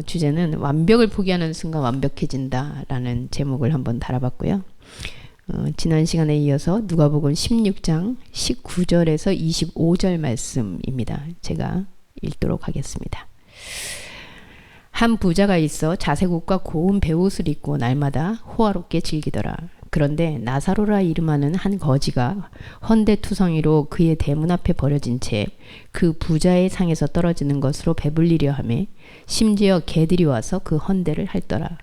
주제는 완벽을 포기하는 순간 완벽해진다라는 제목을 한번 달아봤고요. 지난 시간에 이어서 누가복음 16장 19절에서 25절 말씀입니다. 제가 읽도록 하겠습니다. 한 부자가 있어 자색옷과 고운 베옷을 입고 날마다 호화롭게 즐기더라. 그런데 나사로라 이름하는 한 거지가 헌데투성이로 그의 대문 앞에 버려진 채 그 부자의 상에서 떨어지는 것으로 배불리려 하매 심지어 개들이 와서 그 헌데를 핥더라.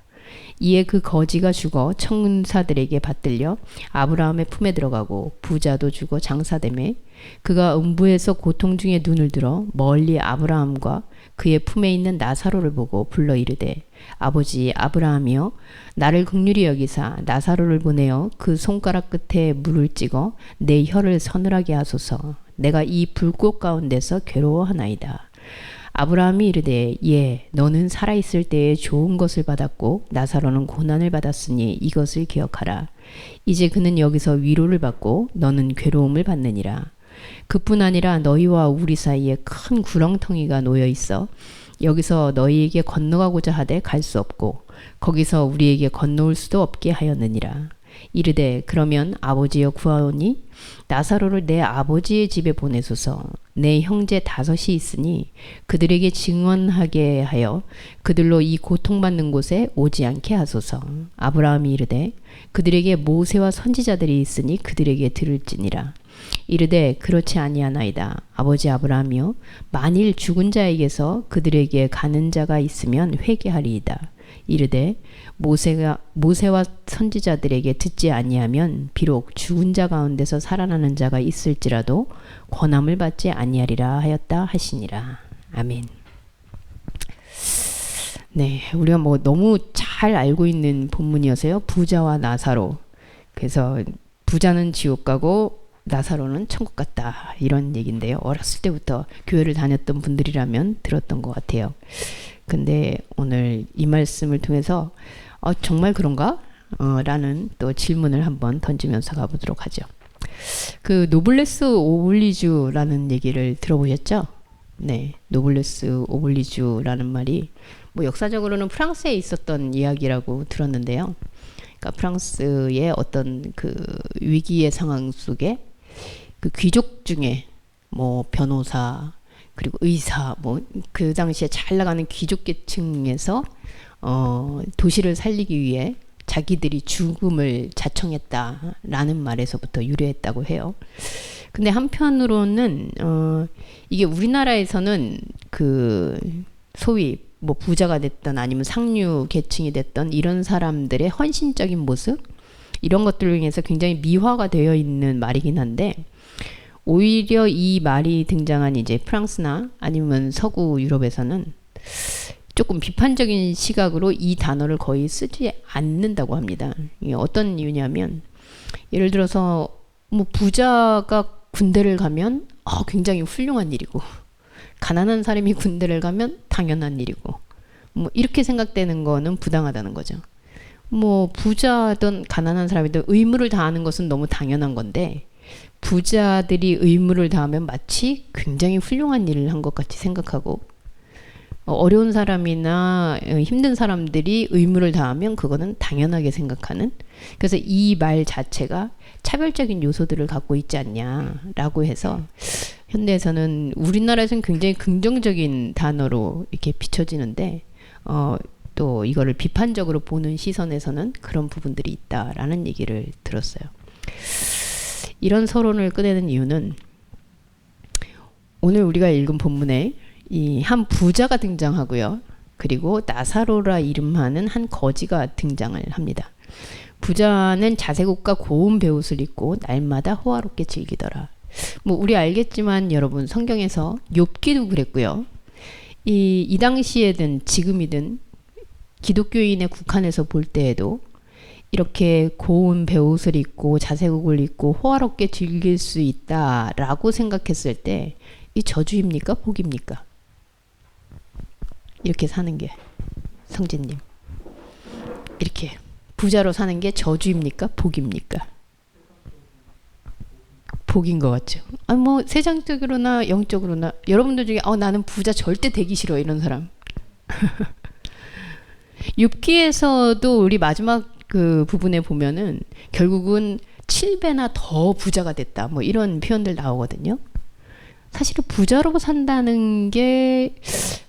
이에 그 거지가 죽어 천사들에게 받들려 아브라함의 품에 들어가고 부자도 죽어 장사되매 그가 음부에서 고통 중에 눈을 들어 멀리 아브라함과 그의 품에 있는 나사로를 보고 불러 이르되 아버지 아브라함이여 나를 긍휼히 여기사 나사로를 보내어 그 손가락 끝에 물을 찍어 내 혀를 서늘하게 하소서. 내가 이 불꽃 가운데서 괴로워하나이다. 아브라함이 이르되 예 너는 살아있을 때에 좋은 것을 받았고 나사로는 고난을 받았으니 이것을 기억하라. 이제 그는 여기서 위로를 받고 너는 괴로움을 받느니라. 그뿐 아니라 너희와 우리 사이에 큰 구렁텅이가 놓여 있어 여기서 너희에게 건너가고자 하되 갈 수 없고 거기서 우리에게 건너올 수도 없게 하였느니라. 이르되 그러면 아버지여 구하오니 나사로를 내 아버지의 집에 보내소서. 내 형제 5이 있으니 그들에게 증언하게 하여 그들로 이 고통받는 곳에 오지 않게 하소서. 아브라함이 이르되 그들에게 모세와 선지자들이 있으니 그들에게 들을지니라. 이르되 그렇지 아니하나이다. 아버지 아브라함이여 만일 죽은 자에게서 그들에게 가는 자가 있으면 회개하리이다. 이르되 모세와 선지자들에게 듣지 아니하면 비록 죽은 자 가운데서 살아나는 자가 있을지라도 권함을 받지 아니하리라 하였다 하시니라. 아멘. 네, 우리가 너무 잘 알고 있는 본문이어서요. 부자와 나사로. 그래서 부자는 지옥 가고 나사로는 천국 갔다 이런 얘기인데요. 어렸을 때부터 교회를 다녔던 분들이라면 들었던 것 같아요. 근데 오늘 이 말씀을 통해서 정말 그런가? 라는 또 질문을 한번 던지면서 가보도록 하죠. 그 노블레스 오블리주라는 얘기를 들어보셨죠? 네, 노블레스 오블리주라는 말이 역사적으로는 프랑스에 있었던 이야기라고 들었는데요. 그러니까 프랑스의 어떤 그 위기의 상황 속에 그 귀족 중에 변호사 그리고 의사 그 당시에 잘 나가는 귀족 계층에서 도시를 살리기 위해 자기들이 죽음을 자청했다라는 말에서부터 유래했다고 해요. 근데 한편으로는 이게 우리나라에서는 그 소위 부자가 됐던 아니면 상류 계층이 됐던 이런 사람들의 헌신적인 모습 이런 것들로 인해서 굉장히 미화가 되어 있는 말이긴 한데 오히려 이 말이 등장한 이제 프랑스나 아니면 서구 유럽에서는 조금 비판적인 시각으로 이 단어를 거의 쓰지 않는다고 합니다. 이게 어떤 이유냐면 예를 들어서 부자가 군대를 가면 굉장히 훌륭한 일이고 가난한 사람이 군대를 가면 당연한 일이고 이렇게 생각되는 거는 부당하다는 거죠. 부자든 가난한 사람이든 의무를 다하는 것은 너무 당연한 건데 부자들이 의무를 다하면 마치 굉장히 훌륭한 일을 한 것 같이 생각하고 어려운 사람이나 힘든 사람들이 의무를 다하면 그거는 당연하게 생각하는 그래서 이 말 자체가 차별적인 요소들을 갖고 있지 않냐라고 해서 현대에서는 우리나라에서는 굉장히 긍정적인 단어로 이렇게 비춰지는데 또 이거를 비판적으로 보는 시선에서는 그런 부분들이 있다라는 얘기를 들었어요. 이런 서론을 꺼내는 이유는 오늘 우리가 읽은 본문에 이 한 부자가 등장하고요. 그리고 나사로라 이름하는 한 거지가 등장을 합니다. 부자는 자색옷과 고운 베옷을 입고 날마다 호화롭게 즐기더라. 우리 알겠지만 여러분 성경에서 욥기도 그랬고요. 이 당시에든 지금이든 기독교인의 국한에서 볼 때에도 이렇게 고운 베옷을 입고 자색옷을 입고 호화롭게 즐길 수 있다라고 생각했을 때 이 저주입니까? 복입니까? 이렇게 사는 게 성진님 이렇게 부자로 사는 게 저주입니까? 복입니까? 복인 것 같죠. 세상적으로나 영적으로나 여러분들 중에 나는 부자 절대 되기 싫어 이런 사람 욥기에서도 우리 마지막 그 부분에 보면은 결국은 7배나 더 부자가 됐다. 뭐 이런 표현들 나오거든요. 사실은 부자로 산다는 게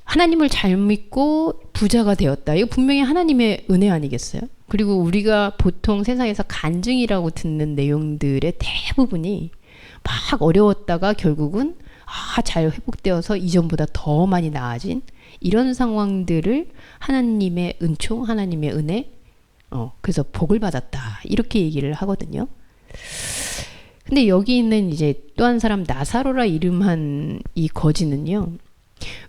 하나님을 잘 믿고 부자가 되었다. 이거 분명히 하나님의 은혜 아니겠어요? 그리고 우리가 보통 세상에서 간증이라고 듣는 내용들의 대부분이 막 어려웠다가 결국은 잘 회복되어서 이전보다 더 많이 나아진 이런 상황들을 하나님의 은총, 하나님의 은혜, 그래서 복을 받았다. 이렇게 얘기를 하거든요. 근데 여기 있는 이제 또 한 사람 나사로라 이름한 이 거지는요.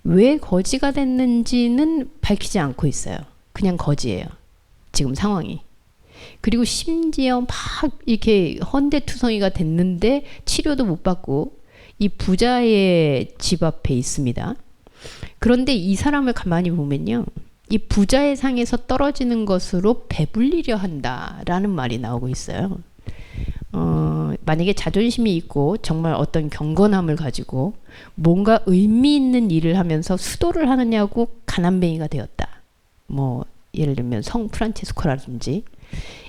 왜 거지가 됐는지는 밝히지 않고 있어요. 그냥 거지예요. 지금 상황이. 그리고 심지어 막 이렇게 헌데투성이가 됐는데 치료도 못 받고 이 부자의 집 앞에 있습니다. 그런데 이 사람을 가만히 보면요. 이 부자의 상에서 떨어지는 것으로 배불리려 한다라는 말이 나오고 있어요. 만약에 자존심이 있고 정말 어떤 경건함을 가지고 뭔가 의미 있는 일을 하면서 수도를 하느냐고 가난뱅이가 되었다. 뭐 예를 들면 성 프란치스코라든지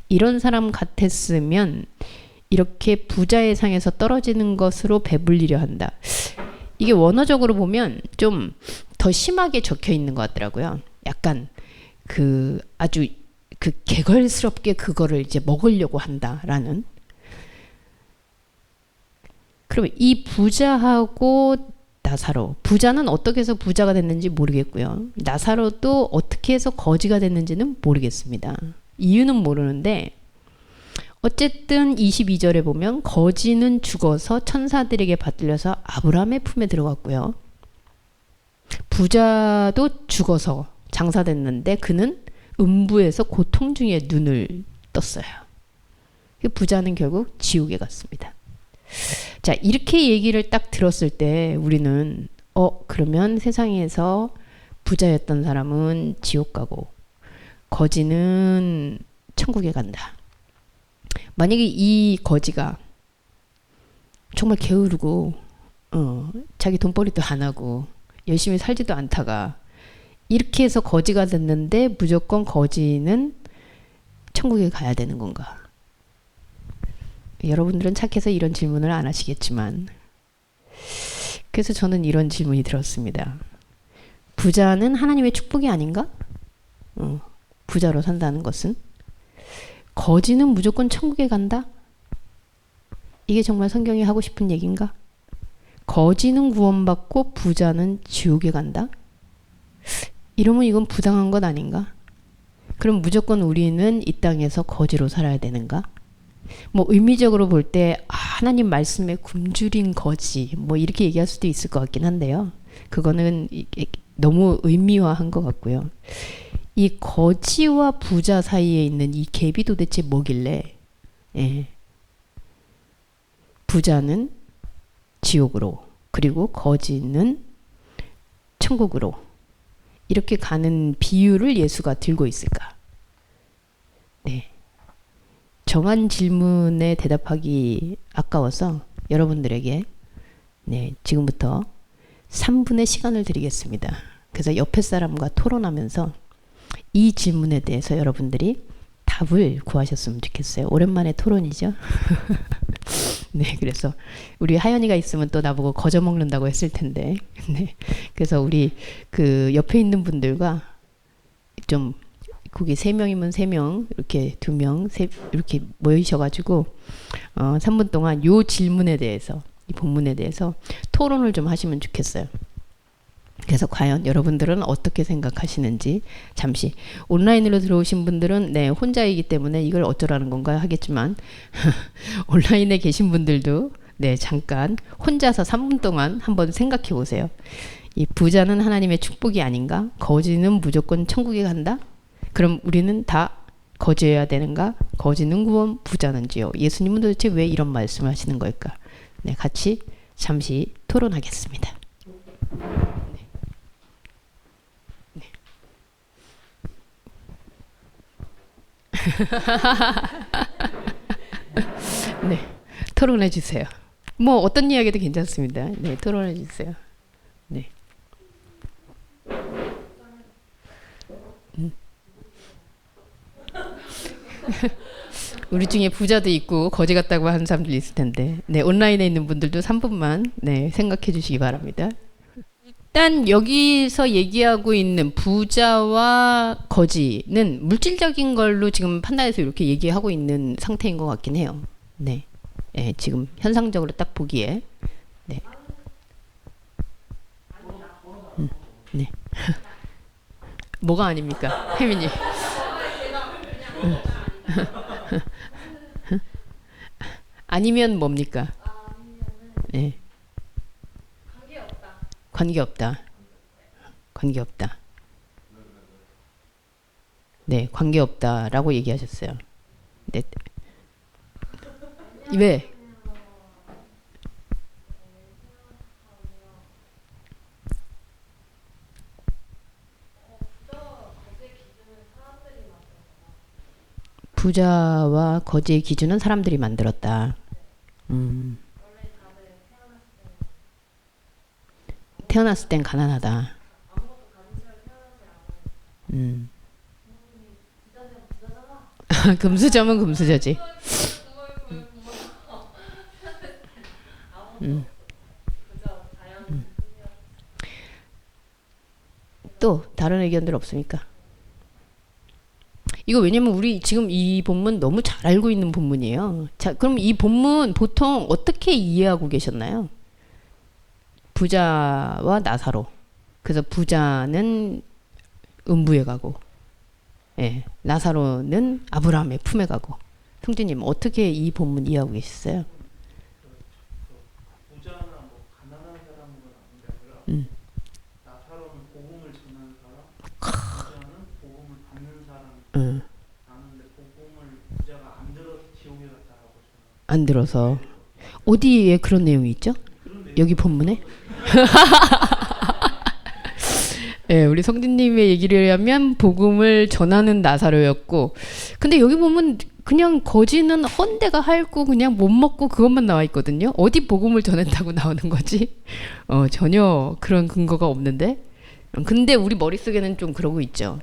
이런 사람 같았으면 이렇게 부자의 상에서 떨어지는 것으로 배불리려 한다. 이게 원어적으로 보면 좀 더 심하게 적혀 있는 것 같더라고요. 약간 그 아주 그 개걸스럽게 그거를 이제 먹으려고 한다라는. 그러면 이 부자하고 나사로, 부자는 어떻게 해서 부자가 됐는지 모르겠고요. 나사로도 어떻게 해서 거지가 됐는지는 모르겠습니다. 이유는 모르는데 어쨌든 22절에 보면 거지는 죽어서 천사들에게 받들려서 아브라함의 품에 들어갔고요. 부자도 죽어서 장사됐는데 그는 음부에서 고통 중에 눈을 떴어요. 부자는 결국 지옥에 갔습니다. 자, 이렇게 얘기를 딱 들었을 때 우리는 그러면 세상에서 부자였던 사람은 지옥 가고 거지는 천국에 간다. 만약에 이 거지가 정말 게으르고 자기 돈벌이도 안 하고 열심히 살지도 않다가 이렇게 해서 거지가 됐는데 무조건 거지는 천국에 가야 되는 건가? 여러분들은 착해서 이런 질문을 안 하시겠지만 그래서 저는 이런 질문이 들었습니다. 부자는 하나님의 축복이 아닌가? 부자로 산다는 것은? 거지는 무조건 천국에 간다? 이게 정말 성경이 하고 싶은 얘기인가? 거지는 구원받고 부자는 지옥에 간다? 이러면 이건 부당한 것 아닌가? 그럼 무조건 우리는 이 땅에서 거지로 살아야 되는가? 뭐 의미적으로 볼 때 하나님 말씀에 굶주린 거지 뭐 이렇게 얘기할 수도 있을 것 같긴 한데요. 그거는 너무 의미화한 것 같고요. 이 거지와 부자 사이에 있는 이 갭이 도대체 뭐길래 부자는 지옥으로 그리고 거지는 천국으로 이렇게 가는 비유를 예수가 들고 있을까? 네. 정한 질문에 대답하기 아까워서 여러분들에게 지금부터 3분의 시간을 드리겠습니다. 그래서 옆에 사람과 토론하면서 이 질문에 대해서 여러분들이 답을 구하셨으면 좋겠어요. 오랜만에 토론이죠. 네, 그래서 우리 하연이가 있으면 또 나보고 거저 먹는다고 했을 텐데, 네, 그래서 우리 그 옆에 있는 분들과 좀 거기 3명이면 3명, 이렇게 2명, 이렇게 모이셔가지고 3분 동안 요 질문에 대해서, 이 본문에 대해서 토론을 좀 하시면 좋겠어요. 그래서 과연 여러분들은 어떻게 생각하시는지 잠시 온라인으로 들어오신 분들은 혼자이기 때문에 이걸 어쩌라는 건가 하겠지만 온라인에 계신 분들도 잠깐 혼자서 3분 동안 한번 생각해 보세요. 이 부자는 하나님의 축복이 아닌가? 거지는 무조건 천국에 간다? 그럼 우리는 다 거지여야 되는가? 거지는 구원, 부자는 지옥. 예수님은 도대체 왜 이런 말씀을 하시는 걸까? 같이 잠시 토론하겠습니다. 네, 토론해 주세요. 뭐 어떤 이야기도 괜찮습니다. 네, 토론해 주세요. 네. 우리 중에 부자도 있고 거지 같다고 하는 사람들 있을 텐데, 네, 온라인에 있는 분들도 3분만 네, 생각해 주시기 바랍니다. 일단 여기서 얘기하고 있는 부자와 거지는 물질적인 걸로 지금 판단해서 이렇게 얘기하고 있는 상태인 것 같긴 해요. 네, 네, 지금 현상적으로 딱 보기에. 네. 네. 뭐가 아닙니까, 혜민이? 아니면 뭡니까? 네. 관계없다. 관계없다. 네, 관계없다라고 얘기하셨어요. 네. 왜? 부자와 거지의 기준은 사람들이 만들었다. 태어났을 땐 가난하다. 금수저면 금수저지. 또 다른 의견들 없습니까? 이거 왜냐면 우리 지금 이 본문 너무 잘 알고 있는 본문이에요. 자, 그럼 이 본문 보통 어떻게 이해하고 계셨나요? 부자와 나사로. 그래서 부자는 음부에 가고, 예, 나사로는 아브라함의 품에 가고. 성진님 어떻게 이 본문 이해하고 계셨어요? 부자나 뭐 가난한 사람은 아니라 나사로는 복음을 전하는 사람, 부자는 복음을 받는 사람. 아는데 복음을 부자가 안 들어서 지옥에 갔다라고 저는. 안 들어서. 어디에 그런 내용이 있죠? 여기 본문에? 네, 우리 성진님의 얘기를 하면 복음을 전하는 나사로였고, 근데 여기 보면 그냥 거지는 헌데가 핥고 그냥 못 먹고 그것만 나와 있거든요. 어디 복음을 전했다고 나오는 거지? 전혀 그런 근거가 없는데. 근데 우리 머릿속에는 좀 그러고 있죠.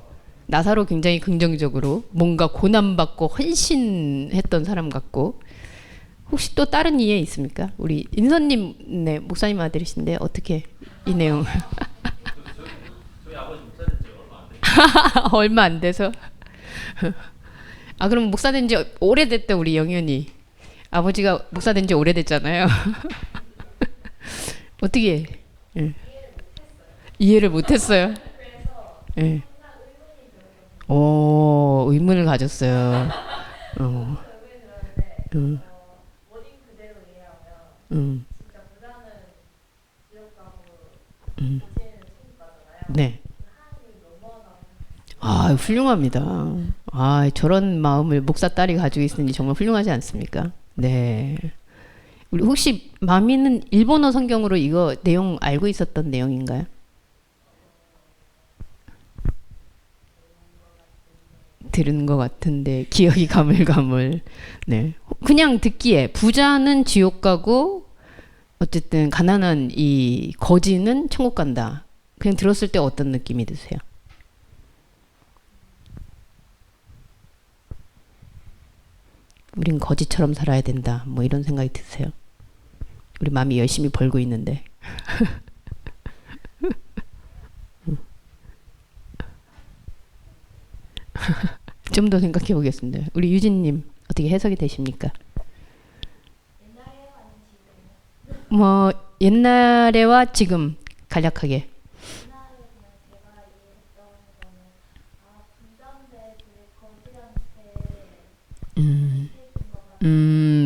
나사로 굉장히 긍정적으로 뭔가 고난받고 헌신했던 사람 같고. 혹시 또 다른 이해 있습니까? 우리 인선님, 네, 목사님 아들이신데 어떻게 이 내용? 저희 아버지 목사 된지 얼마 안 됐어요. 얼마 안 돼서. 아, 그럼 목사 된 지 오래됐다. 우리 영현이 아버지가 목사 된 지 오래됐잖아요. 어떻게 이해를 못했어요? 예. 오, 의문을 가졌어요. 네. 아, 훌륭합니다. 아, 저런 마음을 목사 딸이 가지고 있으니 정말 훌륭하지 않습니까? 네. 우리 혹시 마미는 일본어 성경으로 이거 내용 알고 있었던 내용인가요? 들은 것 같은데 기억이 가물가물. 네. 그냥 듣기에 부자는 지옥 가고 어쨌든 가난한 이 거지는 천국 간다. 그냥 들었을 때 어떤 느낌이 드세요? 우린 거지처럼 살아야 된다. 뭐 이런 생각이 드세요? 우리 마음이 열심히 벌고 있는데. 좀 더 생각해 보겠습니다. 우리 유진님 어떻게 해석이 되십니까? 뭐 옛날에와 지금 간략하게.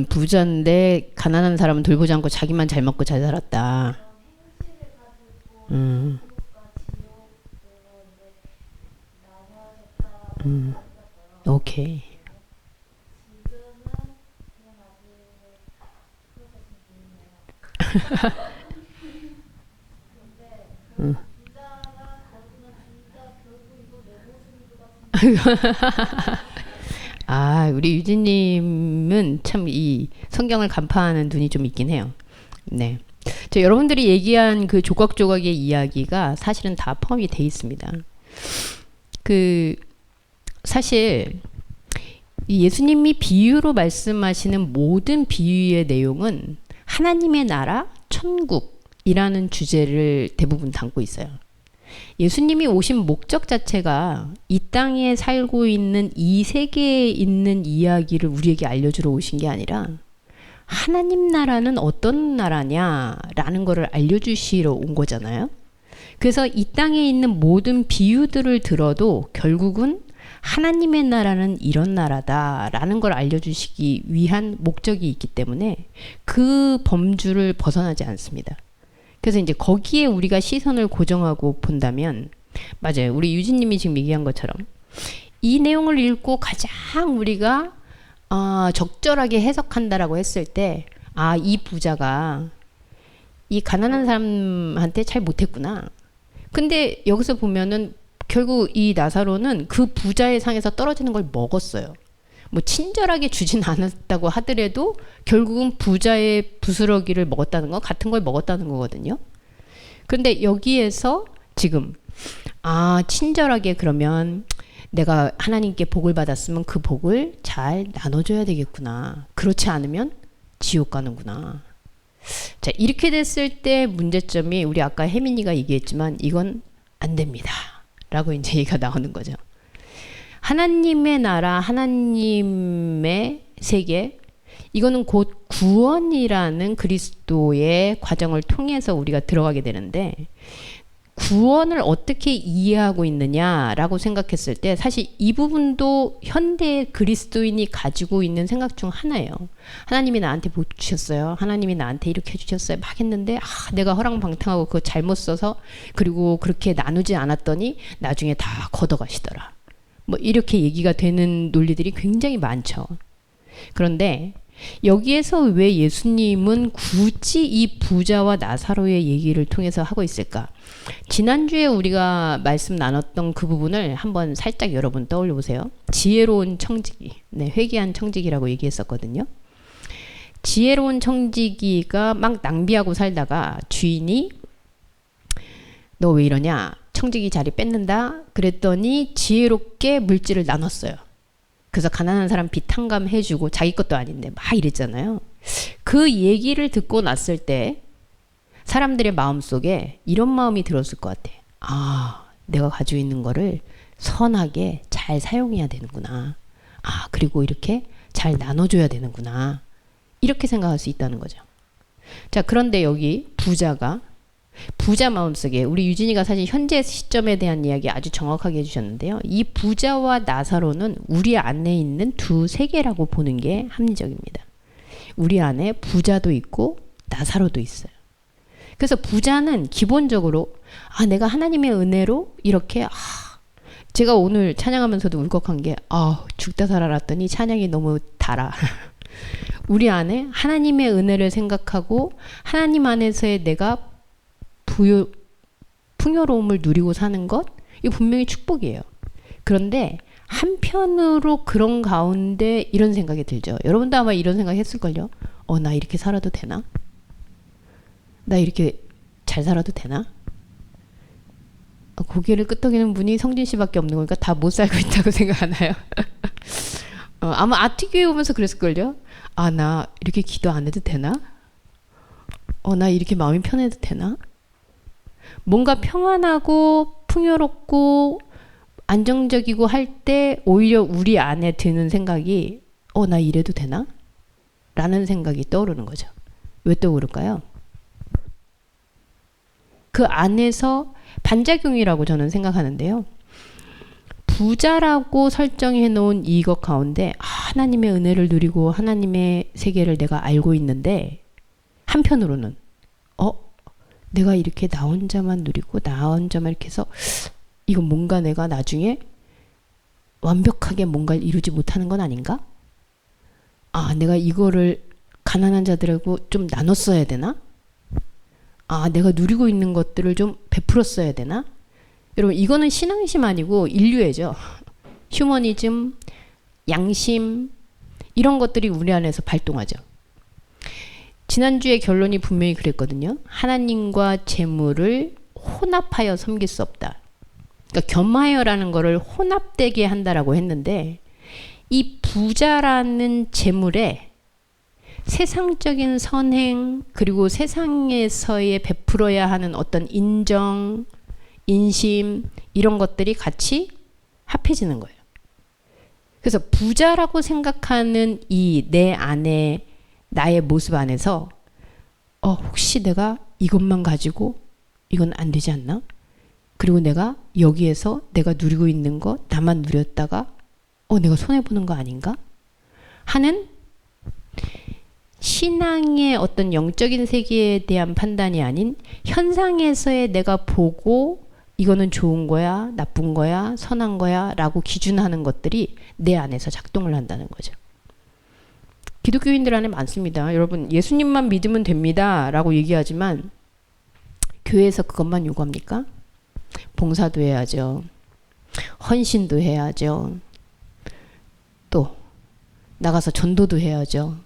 부자인데 가난한 사람은 돌보지 않고 자기만 잘 먹고 잘 살았다. 오케이. 아, 우리 유진님은 참 이 성경을 간파하는 눈이 좀 있긴 해요. 네. 저 여러분들이 얘기한 그 조각조각의 이야기가 사실은 다 포함이 돼 있습니다. 그 사실 이 예수님이 비유로 말씀하시는 모든 비유의 내용은 하나님의 나라, 천국이라는 주제를 대부분 담고 있어요. 예수님이 오신 목적 자체가 이 땅에 살고 있는 이 세계에 있는 이야기를 우리에게 알려주러 오신 게 아니라 하나님 나라는 어떤 나라냐라는 것을 알려주시러 온 거잖아요. 그래서 이 땅에 있는 모든 비유들을 들어도 결국은 하나님의 나라는 이런 나라다라는 걸 알려주시기 위한 목적이 있기 때문에 그 범주를 벗어나지 않습니다. 그래서 이제 거기에 우리가 시선을 고정하고 본다면 맞아요. 우리 유진님이 지금 얘기한 것처럼 이 내용을 읽고 가장 우리가 적절하게 해석한다라고 했을 때 이 부자가 이 가난한 사람한테 잘 못했구나. 근데 여기서 보면은 결국 이 나사로는 그 부자의 상에서 떨어지는 걸 먹었어요. 뭐 친절하게 주진 않았다고 하더라도 결국은 부자의 부스러기를 먹었다는 거 같은 걸 먹었다는 거거든요. 그런데 여기에서 지금 친절하게 그러면 내가 하나님께 복을 받았으면 그 복을 잘 나눠줘야 되겠구나. 그렇지 않으면 지옥 가는구나. 자, 이렇게 됐을 때 문제점이 우리 아까 혜민이가 얘기했지만 이건 안 됩니다. 라고 이제 얘기가 나오는 거죠. 하나님의 나라, 하나님의 세계, 이거는 곧 구원이라는 그리스도의 과정을 통해서 우리가 들어가게 되는데 구원을 어떻게 이해하고 있느냐라고 생각했을 때 사실 이 부분도 현대 그리스도인이 가지고 있는 생각 중 하나예요. 하나님이 나한테 복 주셨어요. 하나님이 나한테 이렇게 해주셨어요. 막 했는데 내가 허랑방탕하고 그거 잘못 써서 그리고 그렇게 나누지 않았더니 나중에 다 걷어가시더라. 뭐 이렇게 얘기가 되는 논리들이 굉장히 많죠. 그런데 여기에서 왜 예수님은 굳이 이 부자와 나사로의 얘기를 통해서 하고 있을까? 지난주에 우리가 말씀 나눴던 그 부분을 한번 살짝 여러분 떠올려 보세요. 지혜로운 청지기, 회개한 청지기라고 얘기했었거든요. 지혜로운 청지기가 막 낭비하고 살다가 주인이 너 왜 이러냐? 청지기 자리 뺏는다? 그랬더니 지혜롭게 물질을 나눴어요. 그래서 가난한 사람 빚 탕감해주고 자기 것도 아닌데 막 이랬잖아요. 그 얘기를 듣고 났을 때 사람들의 마음속에 이런 마음이 들었을 것 같아. 내가 가지고 있는 거를 선하게 잘 사용해야 되는구나. 그리고 이렇게 잘 나눠줘야 되는구나. 이렇게 생각할 수 있다는 거죠. 자, 그런데 여기 부자 마음속에 우리 유진이가 사실 현재 시점에 대한 이야기 아주 정확하게 해주셨는데요. 이 부자와 나사로는 우리 안에 있는 두 세계라고 보는 게 합리적입니다. 우리 안에 부자도 있고 나사로도 있어요. 그래서 부자는 기본적으로 내가 하나님의 은혜로 이렇게 제가 오늘 찬양하면서도 울컥한 게 죽다 살아났더니 찬양이 너무 달아. 우리 안에 하나님의 은혜를 생각하고 하나님 안에서의 내가 풍요로움을 누리고 사는 것, 이거 분명히 축복이에요. 그런데 한편으로 그런 가운데 이런 생각이 들죠. 여러분도 아마 이런 생각 했을걸요. 나 이렇게 살아도 되나? 나 이렇게 잘 살아도 되나? 고개를 끄덕이는 분이 성진 씨밖에 없는 거니까 다 못 살고 있다고 생각하나요? 아마 아티교회 오면서 그랬을걸요. 나 이렇게 기도 안 해도 되나? 나 이렇게 마음이 편해도 되나? 뭔가 평안하고 풍요롭고 안정적이고 할 때 오히려 우리 안에 드는 생각이 나 이래도 되나? 라는 생각이 떠오르는 거죠. 왜 떠오를까요? 그 안에서 반작용이라고 저는 생각하는데요. 부자라고 설정해 놓은 이것 가운데 하나님의 은혜를 누리고 하나님의 세계를 내가 알고 있는데 한편으로는 내가 이렇게 나 혼자만 누리고 나 혼자만 이렇게 해서 이건 뭔가 내가 나중에 완벽하게 뭔가를 이루지 못하는 건 아닌가? 내가 이거를 가난한 자들하고 좀 나눴어야 되나? 내가 누리고 있는 것들을 좀 베풀었어야 되나? 여러분 이거는 신앙심 아니고 인류애죠. 휴머니즘, 양심 이런 것들이 우리 안에서 발동하죠. 지난주에 결론이 분명히 그랬거든요. 하나님과 재물을 혼합하여 섬길 수 없다. 그러니까 겸하여라는 거를 혼합되게 한다라고 했는데 이 부자라는 재물에 세상적인 선행 그리고 세상에서의 베풀어야 하는 어떤 인정, 인심 이런 것들이 같이 합해지는 거예요. 그래서 부자라고 생각하는 이 내 안에 나의 모습 안에서 혹시 내가 이것만 가지고 이건 안 되지 않나? 그리고 내가 여기에서 내가 누리고 있는 거 나만 누렸다가 내가 손해보는 거 아닌가? 하는 신앙의 어떤 영적인 세계에 대한 판단이 아닌 현상에서의 내가 보고 이거는 좋은 거야, 나쁜 거야, 선한 거야 라고 기준하는 것들이 내 안에서 작동을 한다는 거죠. 기독교인들 안에 많습니다. 여러분 예수님만 믿으면 됩니다 라고 얘기하지만 교회에서 그것만 요구합니까? 봉사도 해야죠. 헌신도 해야죠. 또 나가서 전도도 해야죠.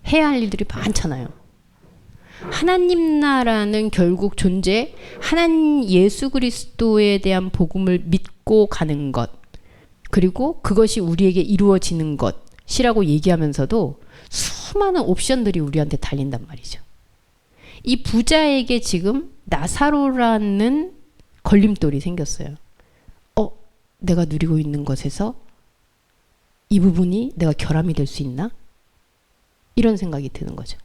해야 할 일들이 많잖아요. 하나님 나라는 결국 존재, 하나님 예수 그리스도에 대한 복음을 믿고 가는 것, 그리고 그것이 우리에게 이루어지는 것이라고 얘기하면서도 수많은 옵션들이 우리한테 달린단 말이죠. 이 부자에게 지금 나사로라는 걸림돌이 생겼어요. 내가 누리고 있는 것에서 이 부분이 내가 결함이 될 수 있나? 이런 생각이 드는 거죠.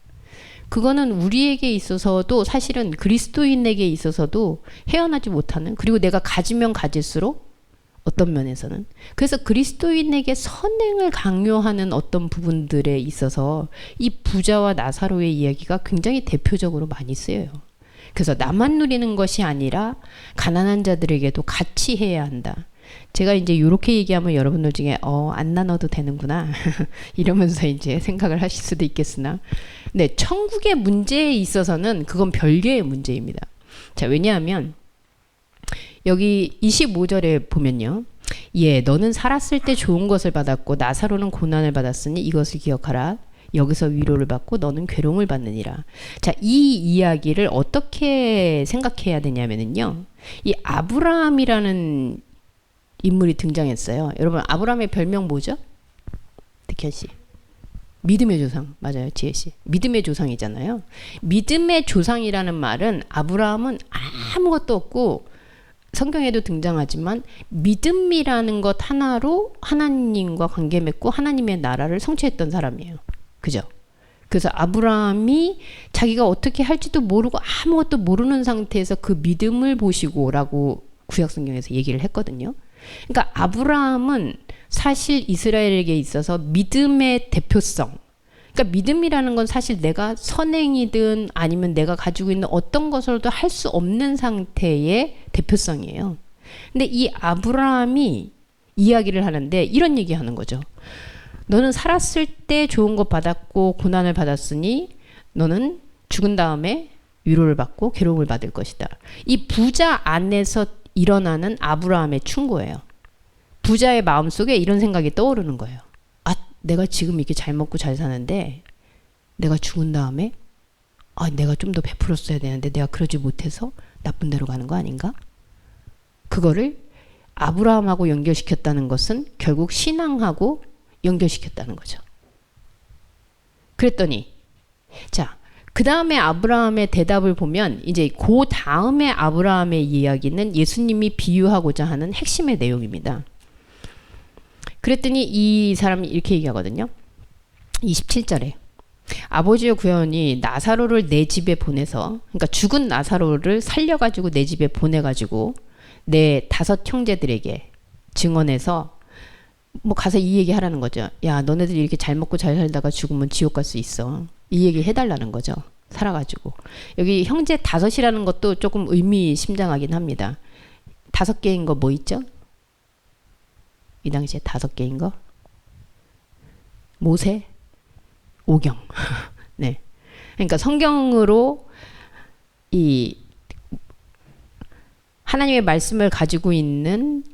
그거는 우리에게 있어서도 사실은 그리스도인에게 있어서도 헤어나지 못하는, 그리고 내가 가지면 가질수록 어떤 면에서는, 그래서 그리스도인에게 선행을 강요하는 어떤 부분들에 있어서 이 부자와 나사로의 이야기가 굉장히 대표적으로 많이 쓰여요. 그래서 나만 누리는 것이 아니라 가난한 자들에게도 같이 해야 한다. 제가 이제 이렇게 얘기하면 여러분들 중에 안 나눠도 되는구나 이러면서 이제 생각을 하실 수도 있겠으나, 네, 천국의 문제에 있어서는 그건 별개의 문제입니다. 자, 왜냐하면 여기 25절에 보면요, 너는 살았을 때 좋은 것을 받았고 나사로는 고난을 받았으니 이것을 기억하라. 여기서 위로를 받고 너는 괴로움을 받느니라. 자, 이 이야기를 어떻게 생각해야 되냐면요, 이 아브라함이라는 인물이 등장했어요. 여러분 아브라함의 별명 뭐죠? 득현 씨. 믿음의 조상. 맞아요, 지혜 씨. 믿음의 조상이잖아요. 믿음의 조상이라는 말은 아브라함은 아무것도 없고 성경에도 등장하지만 믿음이라는 것 하나로 하나님과 관계 맺고 하나님의 나라를 성취했던 사람이에요. 그죠? 그래서 아브라함이 자기가 어떻게 할지도 모르고 아무것도 모르는 상태에서 그 믿음을 보시고라고 구약성경에서 얘기를 했거든요. 그러니까 아브라함은 사실 이스라엘에게 있어서 믿음의 대표성, 그러니까 믿음이라는 건 사실 내가 선행이든 아니면 내가 가지고 있는 어떤 것으로도 할 수 없는 상태의 대표성이에요. 근데 이 아브라함이 이야기를 하는데 이런 얘기 하는 거죠. 너는 살았을 때 좋은 것 받았고 고난을 받았으니 너는 죽은 다음에 위로를 받고 괴로움을 받을 것이다. 이 부자 안에서 일어나는 아브라함의 충고예요. 부자의 마음속에 이런 생각이 떠오르는 거예요. 내가 지금 이렇게 잘 먹고 잘 사는데 내가 죽은 다음에 내가 좀 더 베풀었어야 되는데 내가 그러지 못해서 나쁜 데로 가는 거 아닌가? 그거를 아브라함하고 연결시켰다는 것은 결국 신앙하고 연결시켰다는 거죠. 그랬더니 자, 그 다음에 아브라함의 대답을 보면 이제 그 다음에 아브라함의 이야기는 예수님이 비유하고자 하는 핵심의 내용입니다. 그랬더니 이 사람이 이렇게 얘기하거든요. 27절에 아버지의 구원이 나사로를 내 집에 보내서, 그러니까 죽은 나사로를 살려가지고 내 집에 보내가지고 내 5 형제들에게 증언해서 가서 이 얘기 하라는 거죠. 야, 너네들이 이렇게 잘 먹고 잘 살다가 죽으면 지옥 갈 수 있어. 이 얘기 해달라는 거죠. 살아가지고. 여기 형제 5이라는 것도 조금 의미심장하긴 합니다. 5개인 거 뭐 있죠? 이 당시에 5개인 거? 모세, 오경. 네. 그러니까 성경으로 이 하나님의 말씀을 가지고 있는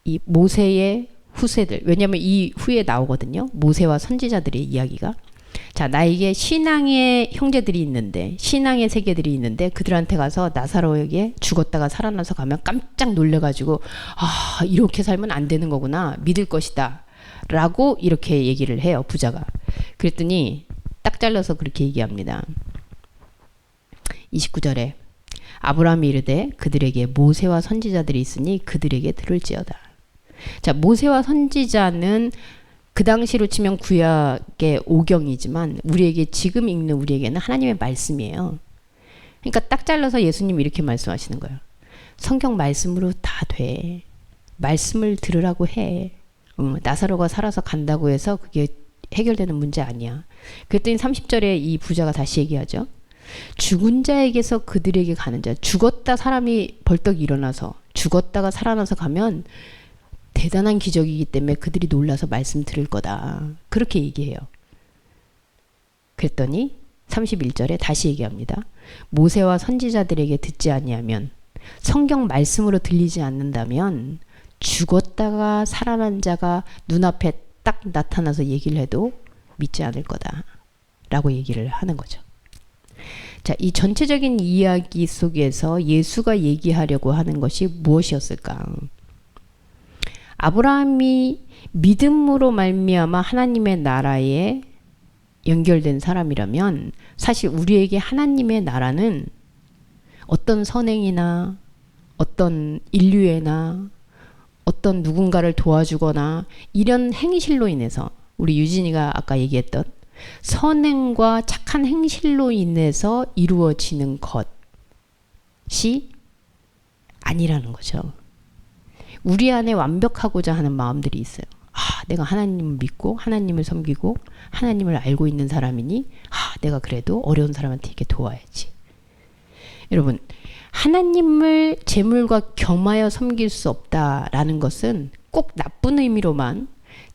이 모세의 후세들, 왜냐하면 이 후에 나오거든요. 모세와 선지자들의 이야기가. 자, 나에게 신앙의 형제들이 있는데, 신앙의 세계들이 있는데, 그들한테 가서 나사로에게 죽었다가 살아나서 가면 깜짝 놀래가지고, 아, 이렇게 살면 안 되는 거구나. 믿을 것이다. 라고 이렇게 얘기를 해요, 부자가. 그랬더니 딱 잘라서 그렇게 얘기합니다. 29절에 아브라함이 이르되 그들에게 모세와 선지자들이 있으니 그들에게 들을지어다. 자, 모세와 선지자는 그 당시로 치면 구약의 오경이지만 우리에게 지금 읽는 우리에게는 하나님의 말씀이에요. 그러니까 딱 잘라서 예수님이 이렇게 말씀하시는 거예요. 성경 말씀으로 다 돼. 말씀을 들으라고 해. 나사로가 살아서 간다고 해서 그게 해결되는 문제 아니야. 그랬더니 30절에 이 부자가 다시 얘기하죠. 죽은 자에게서 그들에게 가는 자. 죽었다 사람이 벌떡 일어나서 죽었다가 살아나서 가면 대단한 기적이기 때문에 그들이 놀라서 말씀 들을 거다. 그렇게 얘기해요. 그랬더니 31절에 다시 얘기합니다. 모세와 선지자들에게 듣지 아니하면 성경 말씀으로 들리지 않는다면 죽었다가 살아난 자가 눈앞에 딱 나타나서 얘기를 해도 믿지 않을 거다. 라고 얘기를 하는 거죠. 자, 이 전체적인 이야기 속에서 예수가 얘기하려고 하는 것이 무엇이었을까? 아브라함이 믿음으로 말미암아 하나님의 나라에 연결된 사람이라면 사실 우리에게 하나님의 나라는 어떤 선행이나 어떤 인류애나 어떤 누군가를 도와주거나 이런 행실로 인해서 우리 유진이가 아까 얘기했던 선행과 착한 행실로 인해서 이루어지는 것이 아니라는 거죠. 우리 안에 완벽하고자 하는 마음들이 있어요. 아, 내가 하나님을 믿고 하나님을 섬기고 하나님을 알고 있는 사람이니 아, 내가 그래도 어려운 사람한테 이렇게 도와야지. 여러분, 하나님을 재물과 겸하여 섬길 수 없다라는 것은 꼭 나쁜 의미로만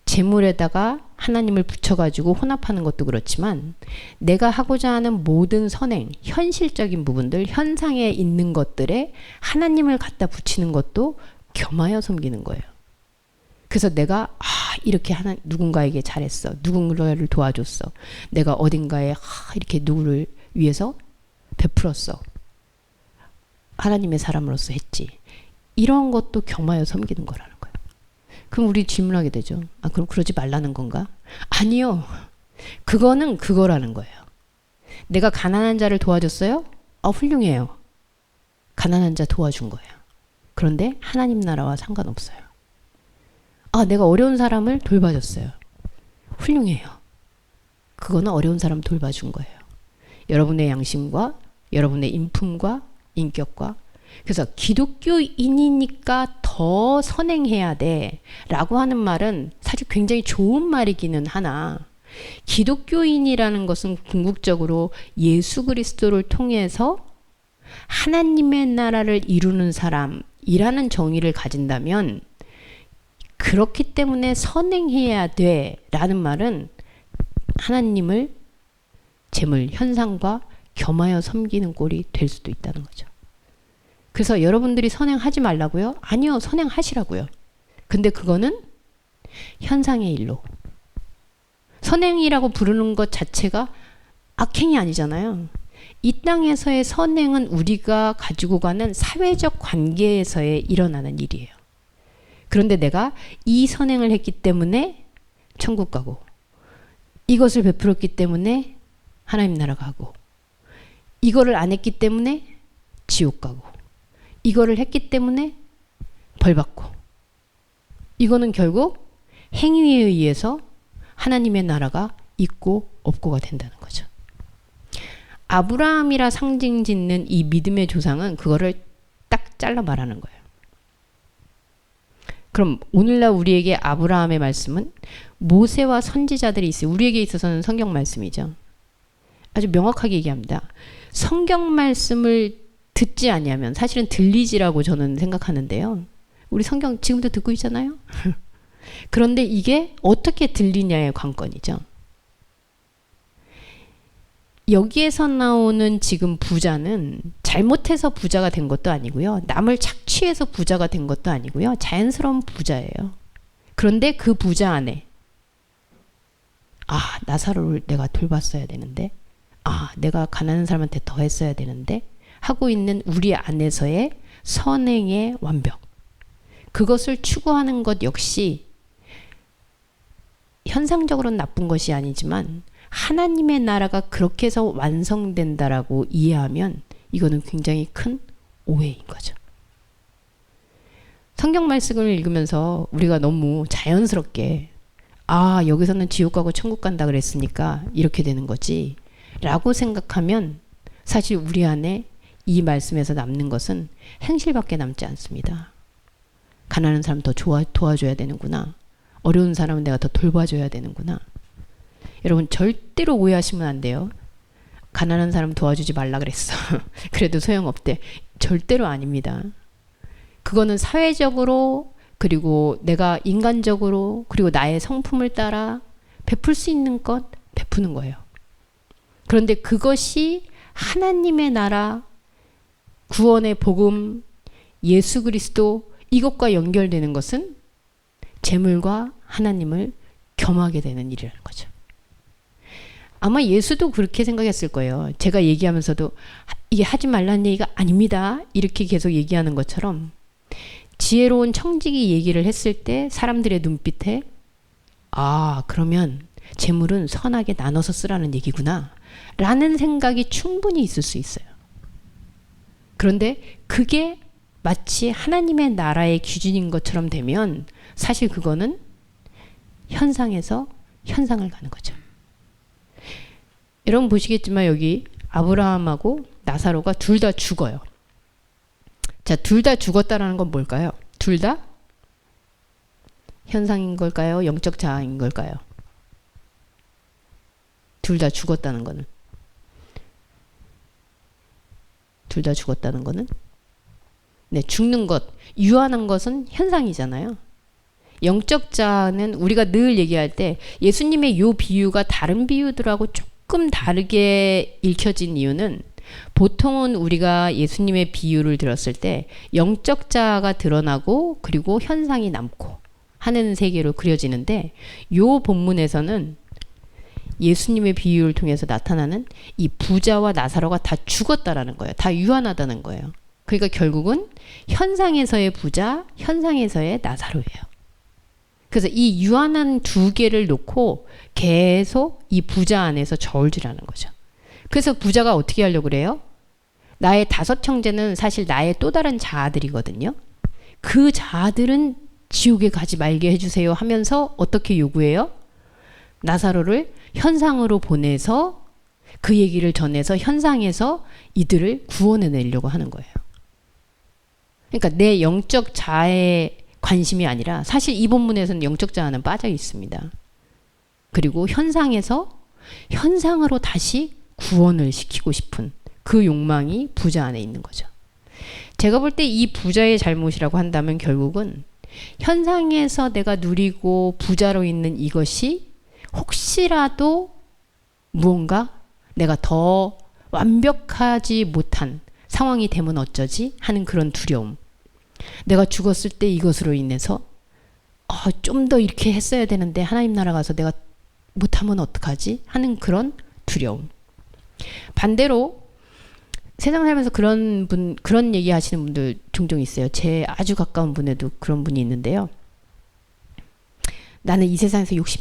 재물에다가 하나님을 붙여가지고 혼합하는 것도 그렇지만 내가 하고자 하는 모든 선행, 현실적인 부분들, 현상에 있는 것들에 하나님을 갖다 붙이는 것도 겸하여 섬기는 거예요. 그래서 내가 이렇게 누군가에게 잘했어. 누군가를 도와줬어. 내가 어딘가에 이렇게 누구를 위해서 베풀었어. 하나님의 사람으로서 했지. 이런 것도 겸하여 섬기는 거라는 거예요. 그럼 우리 질문하게 되죠. 아, 그럼 그러지 말라는 건가? 아니요. 그거는 그거라는 거예요. 내가 가난한 자를 도와줬어요? 훌륭해요. 가난한 자 도와준 거예요. 그런데 하나님 나라와 상관없어요. 아, 내가 어려운 사람을 돌봐줬어요. 훌륭해요. 그거는 어려운 사람 돌봐준 거예요. 여러분의 양심과 여러분의 인품과 인격과. 그래서 기독교인이니까 더 선행해야 돼 라고 하는 말은 사실 굉장히 좋은 말이기는 하나 기독교인이라는 것은 궁극적으로 예수 그리스도를 통해서 하나님의 나라를 이루는 사람이라는 정의를 가진다면 그렇기 때문에 선행해야 돼 라는 말은 하나님을 재물, 현상과 겸하여 섬기는 꼴이 될 수도 있다는 거죠. 그래서 여러분들이 선행하지 말라고요? 아니요, 선행하시라고요. 근데 그거는 현상의 일로. 선행이라고 부르는 것 자체가 악행이 아니잖아요. 이 땅에서의 선행은 우리가 가지고 가는 사회적 관계에서의 일어나는 일이에요. 그런데 내가 이 선행을 했기 때문에 천국 가고 이것을 베풀었기 때문에 하나님 나라 가고 이거를 안 했기 때문에 지옥 가고 이거를 했기 때문에 벌 받고 이거는 결국 행위에 의해서 하나님의 나라가 있고 없고가 된다는 거죠. 아브라함이라 상징 짓는 이 믿음의 조상은 그거를 딱 잘라 말하는 거예요. 그럼 오늘날 우리에게 아브라함의 말씀은 모세와 선지자들이 있어요. 우리에게 있어서는 성경 말씀이죠. 아주 명확하게 얘기합니다. 성경 말씀을 듣지 아니하면 사실은 들리지라고 저는 생각하는데요. 우리 성경 지금도 듣고 있잖아요. 그런데 이게 어떻게 들리냐의 관건이죠. 여기에서 나오는 지금 부자는 잘못해서 부자가 된 것도 아니고요. 남을 착취해서 부자가 된 것도 아니고요. 자연스러운 부자예요. 그런데 그 부자 안에 아, 나사로를 내가 돌봤어야 되는데, 아, 내가 가난한 사람한테 더 했어야 되는데 하고 있는 우리 안에서의 선행의 완벽, 그것을 추구하는 것 역시 현상적으로는 나쁜 것이 아니지만 하나님의 나라가 그렇게 해서 완성된다라고 이해하면 이거는 굉장히 큰 오해인 거죠. 성경 말씀을 읽으면서 우리가 너무 자연스럽게 아, 여기서는 지옥 가고 천국 간다 그랬으니까 이렇게 되는 거지 라고 생각하면 사실 우리 안에 이 말씀에서 남는 것은 행실밖에 남지 않습니다. 가난한 사람 더 도와줘야 되는구나. 어려운 사람은 내가 더 돌봐줘야 되는구나. 여러분 절대로 오해하시면 안 돼요. 가난한 사람 도와주지 말라 그랬어. 그래도 소용없대. 절대로 아닙니다. 그거는 사회적으로 그리고 내가 인간적으로 그리고 나의 성품을 따라 베풀 수 있는 것 베푸는 거예요. 그런데 그것이 하나님의 나라, 구원의 복음, 예수 그리스도 이것과 연결되는 것은 재물과 하나님을 겸하게 되는 일이라는 거죠. 아마 예수도 그렇게 생각했을 거예요. 제가 얘기하면서도 이게 하지 말라는 얘기가 아닙니다. 이렇게 계속 얘기하는 것처럼 지혜로운 청지기 얘기를 했을 때 사람들의 눈빛에 아, 그러면 재물은 선하게 나눠서 쓰라는 얘기구나 라는 생각이 충분히 있을 수 있어요. 그런데 그게 마치 하나님의 나라의 기준인 것처럼 되면 사실 그거는 현상에서 현상을 가는 거죠. 여러분 보시겠지만 여기 아브라함하고 나사로가 둘 다 죽어요. 자, 둘 다 죽었다라는 건 뭘까요? 둘 다 현상인 걸까요? 영적 자아인 걸까요? 둘 다 죽었다는 거는. 둘 다 죽었다는 거는 네, 죽는 것, 유한한 것은 현상이잖아요. 영적 자아는 우리가 늘 얘기할 때 예수님의 요 비유가 다른 비유들하고 조금 다르게 읽혀진 이유는 보통은 우리가 예수님의 비유를 들었을 때 영적 자아가 드러나고 그리고 현상이 남고 하는 세계로 그려지는데 요 본문에서는 예수님의 비유를 통해서 나타나는 이 부자와 나사로가 다 죽었다라는 거예요. 다 유한하다는 거예요. 그러니까 결국은 현상에서의 부자, 현상에서의 나사로예요. 그래서 이 유한한 두 개를 놓고 계속 이 부자 안에서 저울질하는 거죠. 그래서 부자가 어떻게 하려고 그래요? 나의 5 형제는 사실 나의 또 다른 자아들이거든요. 그 자아들은 지옥에 가지 말게 해주세요 하면서 어떻게 요구해요? 나사로를 현상으로 보내서 그 얘기를 전해서 현상에서 이들을 구원해내려고 하는 거예요. 그러니까 내 영적 자아에 관심이 아니라 사실 이 본문에서는 영적 자아는 빠져 있습니다. 그리고 현상에서 현상으로 다시 구원을 시키고 싶은 그 욕망이 부자 안에 있는 거죠. 제가 볼 때 이 부자의 잘못이라고 한다면 결국은 현상에서 내가 누리고 부자로 있는 이것이 혹시라도 무언가 내가 더 완벽하지 못한 상황이 되면 어쩌지 하는 그런 두려움. 내가 죽었을 때 이것으로 인해서 좀 더 이렇게 했어야 되는데 하나님 나라 가서 내가 못하면 어떡하지 하는 그런 두려움. 반대로 세상 살면서 그런 얘기 하시는 분들 종종 있어요. 제 아주 가까운 분에도 그런 분이 있는데요. 나는 이 세상에서 욕심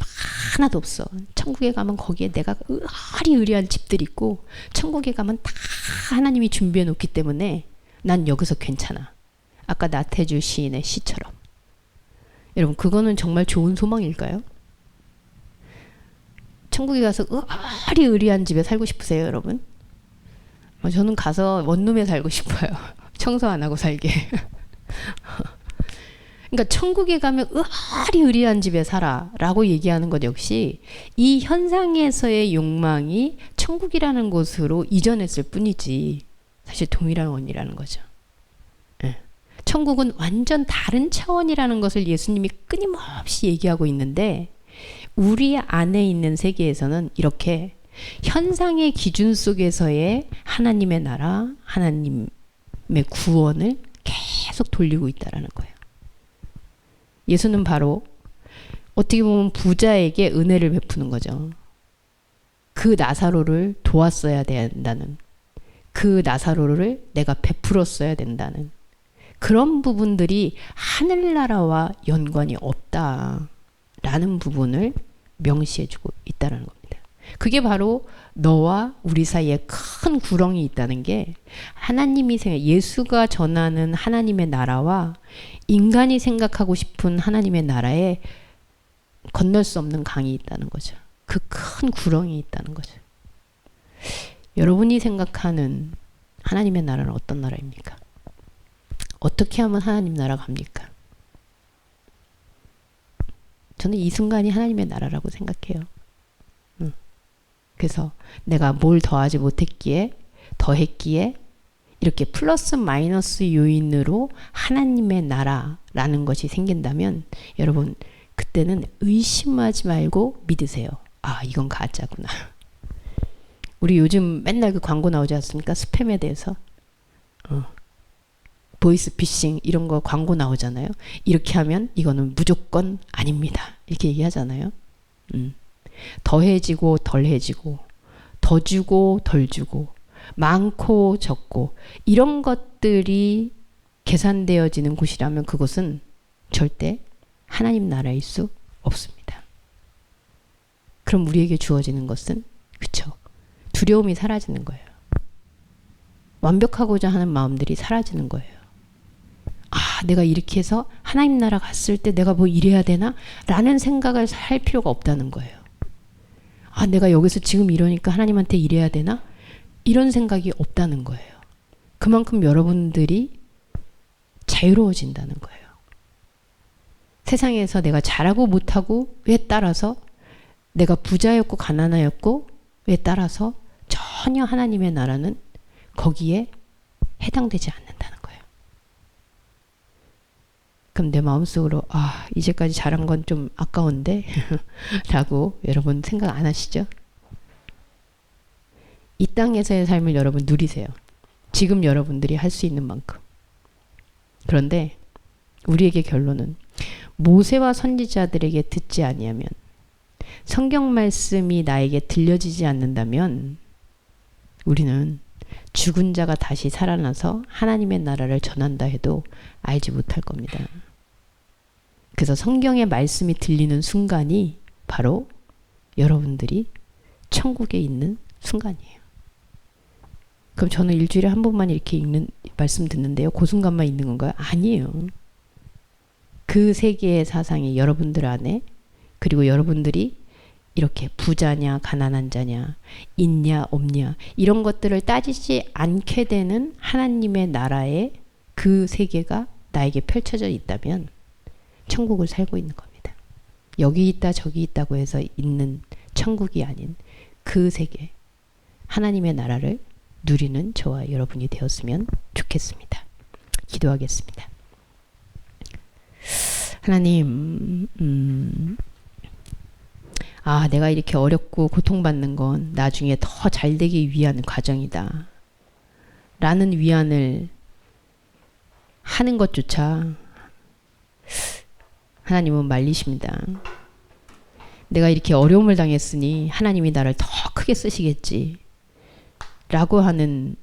하나도 없어. 천국에 가면 거기에 내가 의리의리한 집들이 있고 천국에 가면 다 하나님이 준비해 놓기 때문에 난 여기서 괜찮아. 아까 나태주 시인의 시처럼. 여러분 그거는 정말 좋은 소망일까요? 천국에 가서 의리의리한 집에 살고 싶으세요, 여러분? 저는 가서 원룸에 살고 싶어요. 청소 안 하고 살게. 그러니까 천국에 가면 의리의리한 집에 살아 라고 얘기하는 것 역시 이 현상에서의 욕망이 천국이라는 곳으로 이전했을 뿐이지 사실 동일한 원이라는 거죠. 네. 천국은 완전 다른 차원이라는 것을 예수님이 끊임없이 얘기하고 있는데 우리 안에 있는 세계에서는 이렇게 현상의 기준 속에서의 하나님의 나라, 하나님의 구원을 계속 돌리고 있다는 거예요. 예수는 바로 어떻게 보면 부자에게 은혜를 베푸는 거죠. 그 나사로를 도왔어야 된다는, 그 나사로를 내가 베풀었어야 된다는 그런 부분들이 하늘나라와 연관이 없다라는 부분을 명시해주고 있다는 겁니다. 그게 바로 너와 우리 사이에 큰 구렁이 있다는 게, 하나님이 예수가 전하는 하나님의 나라와 인간이 생각하고 싶은 하나님의 나라에 건널 수 없는 강이 있다는 거죠. 그 큰 구렁이 있다는 거죠. 여러분이 생각하는 하나님의 나라는 어떤 나라입니까? 어떻게 하면 하나님 나라 갑니까? 저는 이 순간이 하나님의 나라라고 생각해요. 그래서 내가 뭘 더하지 못했기에, 더했기에 이렇게 플러스 마이너스 요인으로 하나님의 나라라는 것이 생긴다면 여러분, 그때는 의심하지 말고 믿으세요. 아, 이건 가짜구나. 우리 요즘 맨날 그 광고 나오지 않습니까? 스팸에 대해서. 보이스피싱 이런 거 광고 나오잖아요. 이렇게 하면 이거는 무조건 아닙니다. 이렇게 얘기하잖아요. 더해지고 덜해지고, 더 주고 덜 주고, 많고 적고, 이런 것들이 계산되어지는 곳이라면 그곳은 절대 하나님 나라일 수 없습니다. 그럼 우리에게 주어지는 것은, 그쵸, 두려움이 사라지는 거예요. 완벽하고자 하는 마음들이 사라지는 거예요. 아, 내가 이렇게 해서 하나님 나라 갔을 때 내가 뭐 이래야 되나? 라는 생각을 할 필요가 없다는 거예요. 아, 내가 여기서 지금 이러니까 하나님한테 이래야 되나? 이런 생각이 없다는 거예요. 그만큼 여러분들이 자유로워진다는 거예요. 세상에서 내가 잘하고 못하고 왜 따라서, 내가 부자였고 가난하였고 왜 따라서 전혀 하나님의 나라는 거기에 해당되지 않는다는 거예요. 그럼 내 마음속으로, 아, 이제까지 잘한 건 좀 아까운데 라고 여러분 생각 안 하시죠? 이 땅에서의 삶을 여러분 누리세요. 지금 여러분들이 할 수 있는 만큼. 그런데 우리에게 결론은, 모세와 선지자들에게 듣지 아니하면, 성경 말씀이 나에게 들려지지 않는다면 우리는 죽은 자가 다시 살아나서 하나님의 나라를 전한다 해도 알지 못할 겁니다. 그래서 성경의 말씀이 들리는 순간이 바로 여러분들이 천국에 있는 순간이에요. 그럼 저는 일주일에 한 번만 이렇게 읽는 말씀 듣는데요, 그 순간만 있는 건가요? 아니에요. 그 세계의 사상이 여러분들 안에, 그리고 여러분들이 이렇게 부자냐 가난한 자냐 있냐 없냐 이런 것들을 따지지 않게 되는 하나님의 나라의 그 세계가 나에게 펼쳐져 있다면 천국을 살고 있는 겁니다. 여기 있다 저기 있다고 해서 있는 천국이 아닌 그 세계, 하나님의 나라를 누리는 저와 여러분이 되었으면 좋겠습니다. 기도하겠습니다. 하나님, 아, 내가 이렇게 어렵고 고통받는 건 나중에 더 잘되기 위한 과정이다 라는 위안을 하는 것조차 하나님은 말리십니다. 내가 이렇게 어려움을 당했으니 하나님이 나를 더 크게 쓰시겠지 라고 하는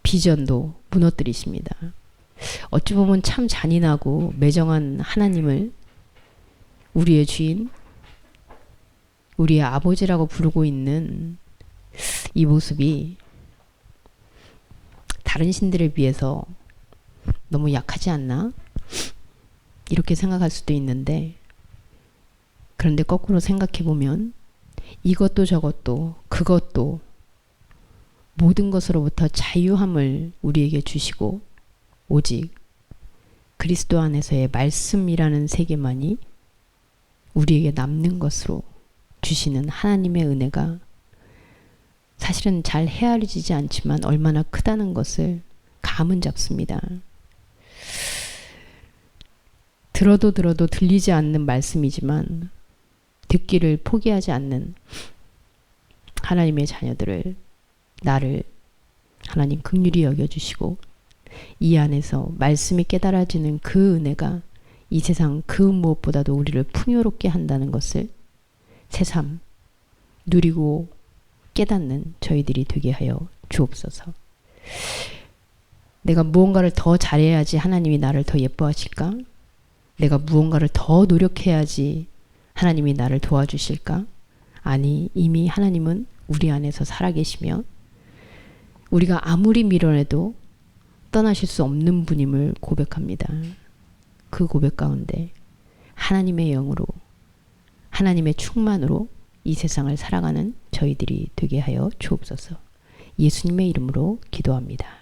비전도 무너뜨리십니다. 어찌 보면 참 잔인하고 매정한 하나님을 우리의 주인, 우리의 아버지라고 부르고 있는 이 모습이 다른 신들에 비해서 너무 약하지 않나? 이렇게 생각할 수도 있는데, 그런데 거꾸로 생각해보면 이것도 저것도 그것도 모든 것으로부터 자유함을 우리에게 주시고, 오직 그리스도 안에서의 말씀이라는 세계만이 우리에게 남는 것으로 주시는 하나님의 은혜가 사실은 잘 헤아려지지 않지만 얼마나 크다는 것을 감은 잡습니다. 들어도 들리지 않는 말씀이지만 듣기를 포기하지 않는 하나님의 자녀들을, 나를 하나님 긍휼히 여겨주시고 이 안에서 말씀이 깨달아지는 그 은혜가 이 세상 그 무엇보다도 우리를 풍요롭게 한다는 것을 새삼 누리고 깨닫는 저희들이 되게 하여 주옵소서. 내가 무언가를 더 잘해야지 하나님이 나를 더 예뻐하실까? 내가 무언가를 더 노력해야지 하나님이 나를 도와주실까? 아니, 이미 하나님은 우리 안에서 살아계시며 우리가 아무리 밀어내도 떠나실 수 없는 분임을 고백합니다. 그 고백 가운데 하나님의 영으로, 하나님의 충만으로 이 세상을 살아가는 저희들이 되게 하여 주옵소서. 예수님의 이름으로 기도합니다.